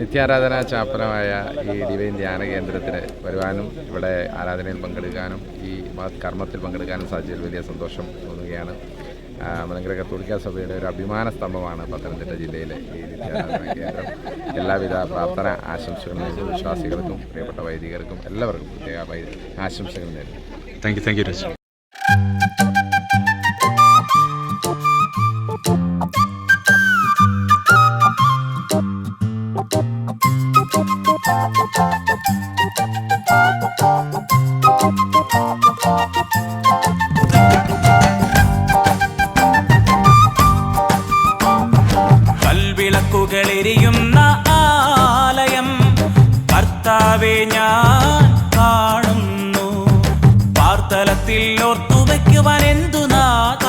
നിത്യാരാധന ചാപ്പനമായ ഈ ഡിവൈൻ ധ്യാന കേന്ദ്രത്തിന് വരുവാനും ഇവിടെ ആരാധനയിൽ പങ്കെടുക്കാനും ഈ കർമ്മത്തിൽ പങ്കെടുക്കാനും സാധിച്ചതിൽ വലിയ സന്തോഷം തോന്നുകയാണ്. മലങ്കര കത്തോലിക്ക സഭയുടെ ഒരു അഭിമാന സ്തംഭമാണ് പത്തനംതിട്ട ജില്ലയിലെ ഈ നിത്യാരാധന കേന്ദ്രം. എല്ലാവിധ പ്രാർത്ഥന ആശംസകളും വിശ്വാസികൾക്കും പ്രിയപ്പെട്ട വൈദികർക്കും എല്ലാവർക്കും പ്രത്യേക ആശംസകൾ നേരുന്നു. Thank you Raj. കൽവിളക്കുകളെരിയുന്ന ആലയം കർത്താവേ ഞാൻ കാണുന്നു. പാർത്തലത്തിൽ ഓർത്തുവയ്ക്കുവാൻ എന്തു നാഥ,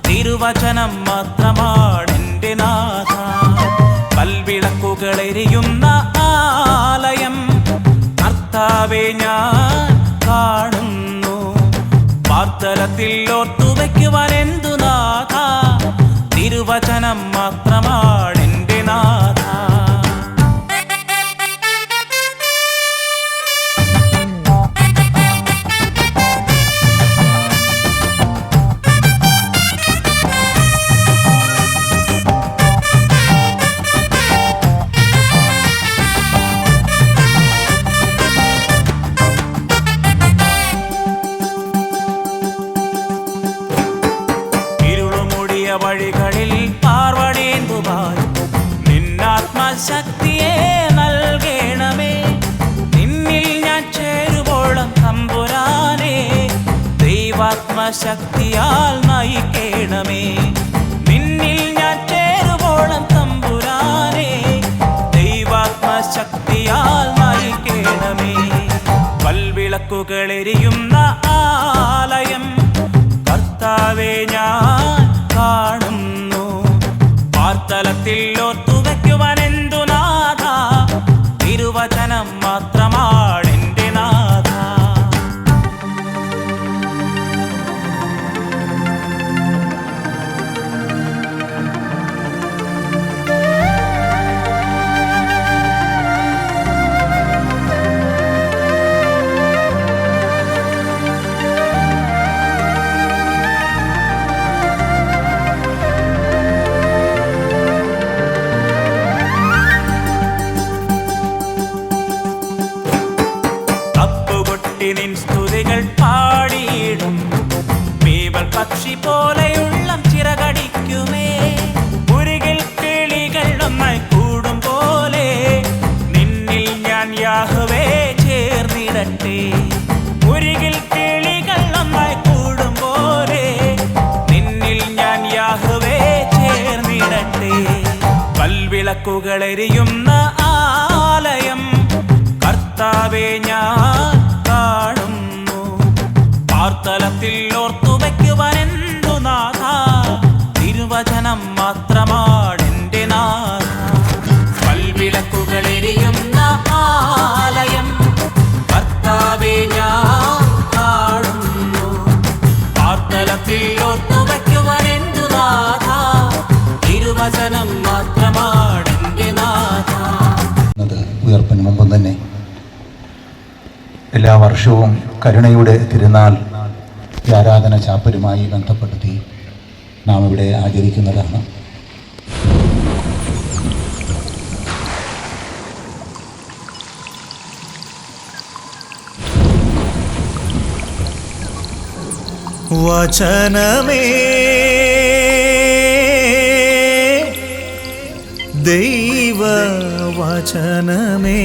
തിരുവചനം മാത്രമാണെൻ്റെ നാഥ. കൽവിളക്കുകളെരിയുന്ന ആലയം കർത്താവേ ഞാൻ കാണുന്നു. പാർത്തലത്തിൽ ഓർത്തുവയ്ക്കുവാൻ എന്തു നാഥ, തിരുവചനം മാത്രമാണെൻ്റെ നാഥ. വഴികളിൽ പാർവണേന്തുമായി നിന്നാത്മശക്തിയെ നൽകണമേ. നിന്നിൽ ഞാൻ ചേരുവോളം തമ്പുരാനെ ദൈവാത്മശക്തിയാൽ നയിക്കണമേ. നിന്നിൽ ഞാൻ ചേരുവോളം തമ്പുരാനെ ദൈവാത്മശക്തിയാൽ നയിക്കണമേ. കൽവിളക്കുകളെരിയുന്ന ആലയം കർത്താവേ ഞാൻ കാണുന്നു. പാർത്തലത്തിൽ ഓർത്തുവയ്ക്കുവാൻ എന്തു നാഥ, തിരുവചനം മാത്രമാണെൻ്റെ നാഥ. നിൻ സ്തുതികൾ പാടിയിടും ബീബൽ പക്ഷി പോലെയുള്ള ചിറകടിക്കുമേ. മുരുകിൽ കിളികൾ ഒന്നായി കൂടും പോലെ നിന്നിൽ ഞാൻ യാഹ്വേ ചേർന്നിടട്ടെ. മുരുകിൽ കിളികൾ ഒന്നായി കൂടും പോലെ നിന്നിൽ ഞാൻ യാഹ്വേ ചേർന്നിടട്ടെ. കൽവിളക്കുകളെരിയുന്ന ആലയം കർത്താവേ ഞാൻ കാണുന്നു. പാർത്തലത്തിൽ ഓർത്തുവയ്ക്കുവാൻ എന്തു നാഥ, തിരുവചനം മാത്രമാണെൻ്റെ നാഥ. കൽവിളക്കുകളെരിയുന്ന ആലയം കർത്താവേ ഞാൻ കാണുന്നു. പാർത്തലത്തിൽ ഓർത്തുവയ്ക്കുവാൻ എന്തു നാഥ, തിരുവചനം മാത്രമാണെൻ്റെ നാഥ. ഉയർപ്പിന് മുമ്പ് തന്നെ എല്ലാ വർഷവും കരുണയുടെ തിരുനാൾ ഈ ആരാധന ചാപ്പലുമായി ബന്ധപ്പെടുത്തി നാം ഇവിടെ ആചരിക്കുന്നതാണ്. വചനമേ ദൈവ വചനമേ,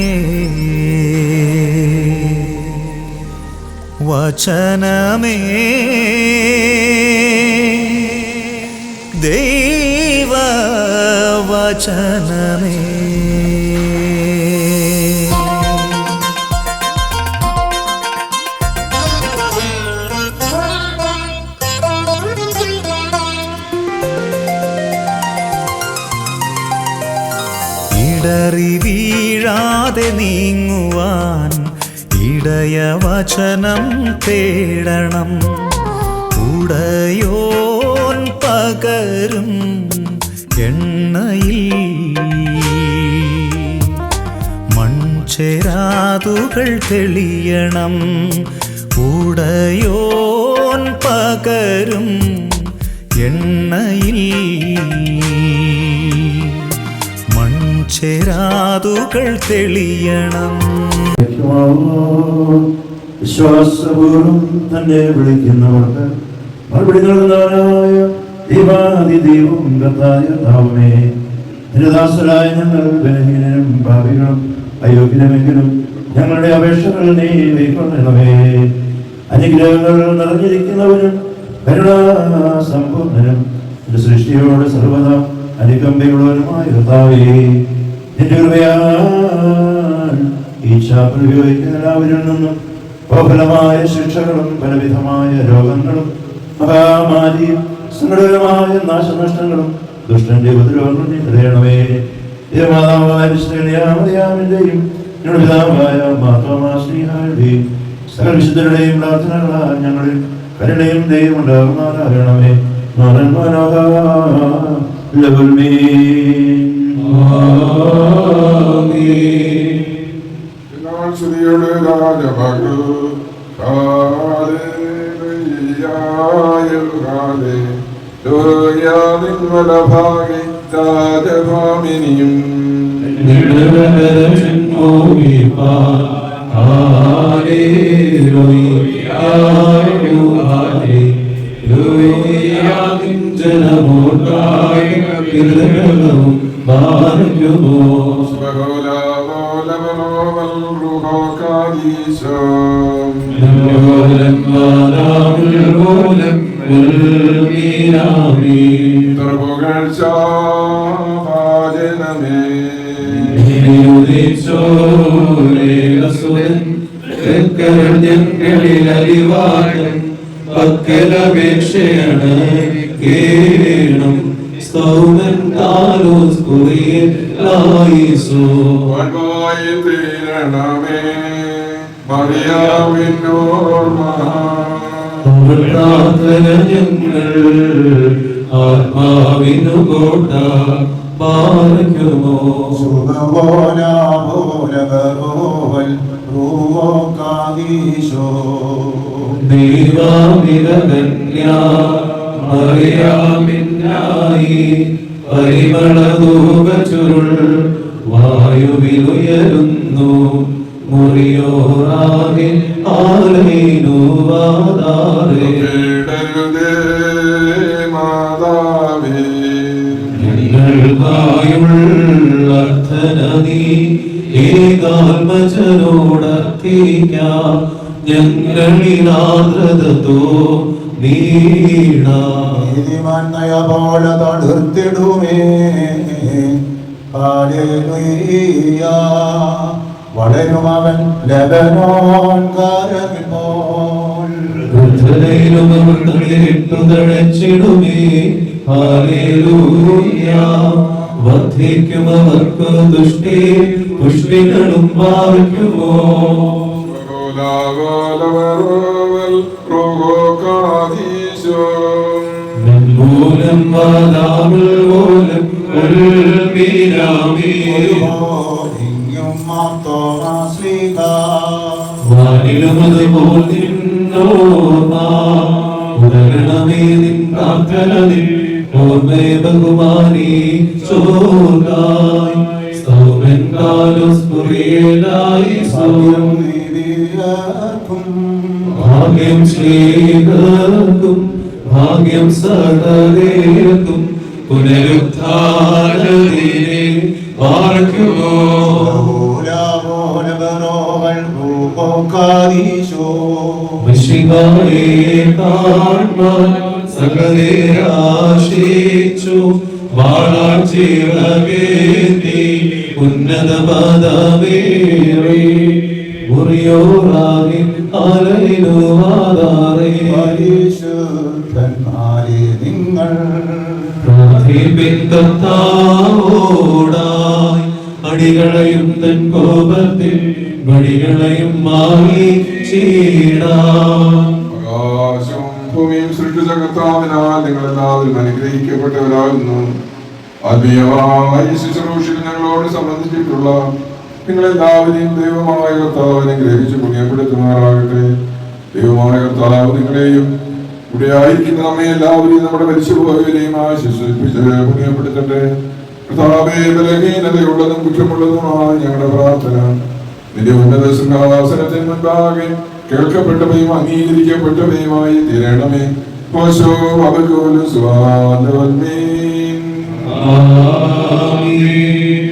വചനമേ ദൈവ വചനമേ. ഇടറി വീഴാതെ നീങ്ങുവാൻ ഇടയവചനം തേടണം. ഉടയോൻ പകരും എണ്ണയിൽ മൺചെരാതുകൾ തെളിയണം. ഉടയോൻ പകരും എണ്ണയിൽ മൺചെരാതുകൾ തെളിയണം. വിശ്വാസപൂർവം തന്നെ വിളിക്കുന്നവർക്ക് മറുപടി നൽകുന്നവനായ ദൈവാദിദൈവം കർത്തായ ദൈവമേ, ദാസരായ ഞങ്ങൾ ബലഹീനരും ഭാവികളും അയോഗ്യനുമെങ്കിലും ഞങ്ങളുടെ അപേക്ഷകൾ നീ കൈക്കൊള്ളണമേ. അനുഗ്രഹങ്ങൾ നിറഞ്ഞിരിക്കുന്നവനും കരുണാസമ്പൂർണ്ണനും സൃഷ്ടിയോട് സർവ്വതാ അനുകമ്പയുള്ളവനുമായ കർത്താവേ, നിന്റെ കൃപയാൽ ഈ ശാപം ഉപയോഗിക്കുന്ന എല്ലാവരിൽ നിന്നും ബഹുലമായ ശിക്ഷകളും പലവിധമായ രോഗങ്ങളും മഹാമാരിയും സങ്കടകരമായ നാശനഷ്ടങ്ങളും ദുഷ്ടന്റെ ഉപദ്രവങ്ങളും നീ തടയണമേ. മാതാവായ വിശുദ്ധയാമതയാമിന്റെയും ഞങ്ങളുടെ പിതാവായ മാതാമാശ്രീഹായുടെയും സകല വിശുദ്ധരുടെയും പ്രാർത്ഥനകളാൽ ഞങ്ങളിൽ കരുണയും ദൈവം ഉണ്ടാകുമാറാകണമേ. സ്തുതിയുടെ രാജമകൾ രാജഭാമിനിയും ആത്മാവിനു കോട്ട പാലിക്കുമോ ദൈവാമിരകന്യായി പരിമളധൂപ ചുരുൾ വായുവിലുയരുന്നു മുറിയോറാകെ ആലയിനു വാതാറേ ഞങ്ങൾക്കായുള്ളർത്ഥനീ ഏകാത്മജനോടർത്തിക്കാം ഞങ്ങളിലാദ്രതോ നീണായ പോലെ തടുത്തിടുമേ. വളരും അവൻ ലബനോൻ കാരമിപ്പോൾ തടച്ചിടുമേ. വർദ്ധിക്കും അവർക്ക് ദുഷ്ടി പുഷ്ടികളും പാർക്കുമോ മൂലം വാദാമുൽ മൂലം വാനിലുമതുപോൽ നിന്നോർമ്മേ നിൻ പ്രാർത്ഥന ഓർമ്മേ ബഹുമാനി ചോർക്കായി സ്തോമൻ കാലോസ് പുറിയലായി ഭാഗ്യം ശ്രീകർക്കും ഭാഗ്യം സകലേർക്കും പുനരുദ്ധാരത്തിനെ പാർക്കുമോ മിശിഹായെ കാൺമാൻ സകലേരാശിച്ചു വാളാച്ചിറകേന്തി ഉന്നത പദമേറി മുറിയോറാകെ ആലയിലു വാതാറേ നിങ്ങൾ പ്രാർത്ഥിപ്പിക്കത്താവോടായി അടികളെയും തൻ കോപത്തിൽ വടികളെയും മാറി ഭൂമിയും സൃഷ്ടിച്ച കർത്താവിനാൽ നിങ്ങളെല്ലാവരും അനുഗ്രഹിക്കപ്പെട്ടവരാകുന്നു. ആത്മീയമായ ശുശ്രൂഷയിൽ ഞങ്ങളോട് സംബന്ധിച്ചിട്ടുള്ള നിങ്ങളെല്ലാവരെയും ദൈവമായ കർത്താവിനെ ഗ്രഹിച്ച് പുണ്യപ്പെടുത്തുമാറാകട്ടെ. ദൈവമായ കർത്താവ് നിങ്ങളെയും ഇവിടെ ആയിരിക്കുന്ന നമ്മെ എല്ലാവരെയും നമ്മുടെ മരിച്ചുപോയവരെയും ആശ്വസിപ്പിച്ച് പുണ്യപ്പെടുത്തട്ടെ. കർത്താവേ, ബലഹീനതയുള്ളതും കുറ്റമുള്ളതുമായ ഞങ്ങളുടെ പ്രാർത്ഥന നിന്റെ ഉന്നത സിംഹാസനത്തിന് മുൻപാകെ കേൾക്കപ്പെട്ടവയും അംഗീകരിക്കപ്പെട്ടവയുമായി തീരണമേ. ഓശോ അബകോലു സ്വാദവന്മേ. ആമീൻ.